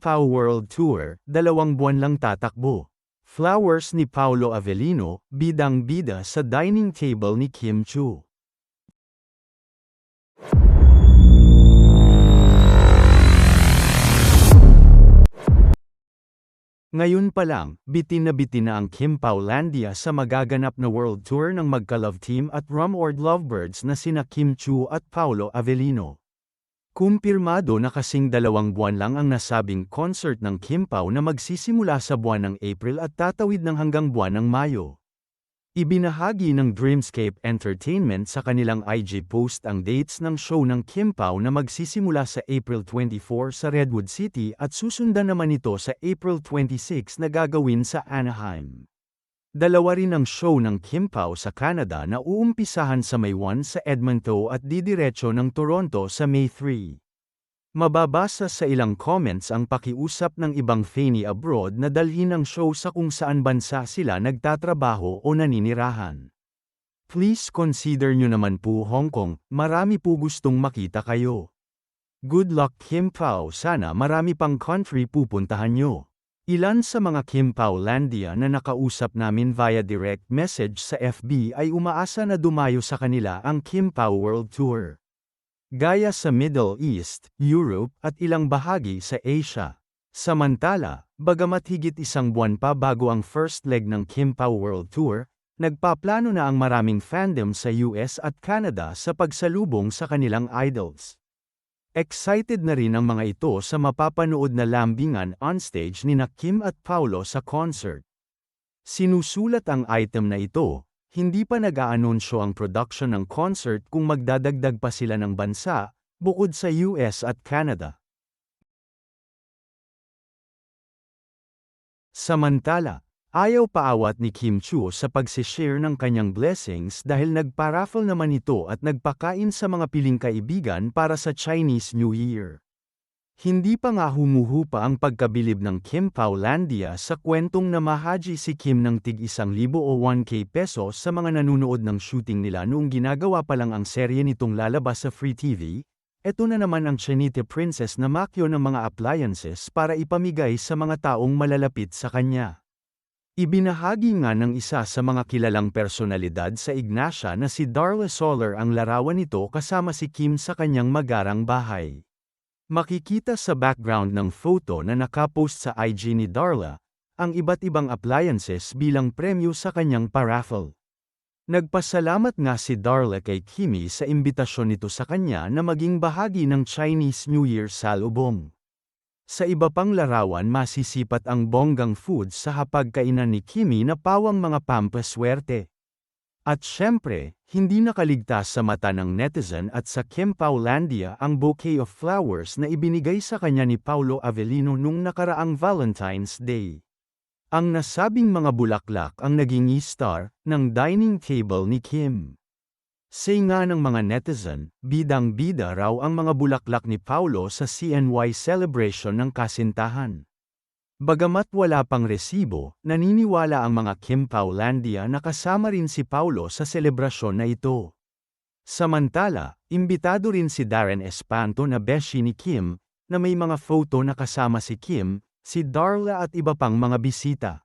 Pao World Tour, 2 buwan lang tatakbo. Flowers ni Paolo Avellino, bidang-bida sa dining table ni Kim Chiu. Ngayon pa lang, bitin na ang Kim Paulandia sa magaganap na World Tour ng magka-love team at rumored lovebirds na sina Kim Chiu at Paolo Avellino. Kumpirmado na kasing 2 buwan lang ang nasabing concert ng Kim Pao na magsisimula sa buwan ng April at tatawid ng hanggang buwan ng Mayo. Ibinahagi ng Dreamscape Entertainment sa kanilang IG post ang dates ng show ng Kim Pao na magsisimula sa April 24 sa Redwood City at susundan naman ito sa April 26 na gagawin sa Anaheim. Dalawa rin ang show ng Kim Pao sa Canada na uumpisahan sa May 1 sa Edmonton at didiretso ng Toronto sa May 3. Mababasa sa ilang comments ang pakiusap ng ibang fanny abroad na dalhin ang show sa kung saan bansa sila nagtatrabaho o naninirahan. Please consider nyo naman po Hong Kong, marami po gustong makita kayo. Good luck Kim Pao, sana marami pang country pupuntahan nyo. Ilan sa mga Kim Paulandia na nakausap namin via direct message sa FB ay umaasa na dumayo sa kanila ang Kim Pao World Tour. Gaya sa Middle East, Europe, at ilang bahagi sa Asia. Samantala, bagamat higit 1 buwan pa bago ang first leg ng Kim Pao World Tour, nagpaplano na ang maraming fandom sa US at Canada sa pagsalubong sa kanilang idols. Excited na rin ang mga ito sa mapapanood na lambingan onstage nina Kim at Paolo sa concert. Sinusulat ang item na ito, hindi pa nag-aanunsyo ang production ng concert kung magdadagdag pa sila ng bansa, bukod sa US at Canada. Samantala, ayaw paawat ni Kim Chiu sa pagsishare ng kanyang blessings dahil nagpa-raffle naman ito at nagpakain sa mga piling kaibigan para sa Chinese New Year. Hindi pa nga humuhupa ang pagkabilib ng Kim Paulandia sa kwentong namahaji si Kim ng tig 1,000 o 1K pesos sa mga nanunood ng shooting nila noong ginagawa pa lang ang serye nitong lalabas sa Free TV. Eto na naman ang Chinite Princess na makyo ng mga appliances para ipamigay sa mga taong malalapit sa kanya. Ibinahagi nga ng isa sa mga kilalang personalidad sa Ignacia na si Darla Soler ang larawan nito kasama si Kim sa kanyang magarang bahay. Makikita sa background ng photo na nakapost sa IG ni Darla, ang iba't ibang appliances bilang premyo sa kanyang paraffle. Nagpasalamat nga si Darla kay Kimi sa imbitasyon nito sa kanya na maging bahagi ng Chinese New Year salubong. Sa iba pang larawan masisipat ang bonggang foods sa hapagkainan ni Kimi na pawang mga pampaswerte. At syempre, hindi nakaligtas sa mata ng netizen at sa Kim Paulandia ang bouquet of flowers na ibinigay sa kanya ni Paolo Avellino nung nakaraang Valentine's Day. Ang nasabing mga bulaklak ang naging star ng dining table ni Kim. Say nga ng mga netizen, bidang-bida raw ang mga bulaklak ni Paolo sa CNY celebration ng kasintahan. Bagamat wala pang resibo, naniniwala ang mga Kim Paulandia na kasama rin si Paolo sa selebrasyon na ito. Samantala, imbitado rin si Darren Espanto na beshi ni Kim, na may mga photo na kasama si Kim, si Darla at iba pang mga bisita.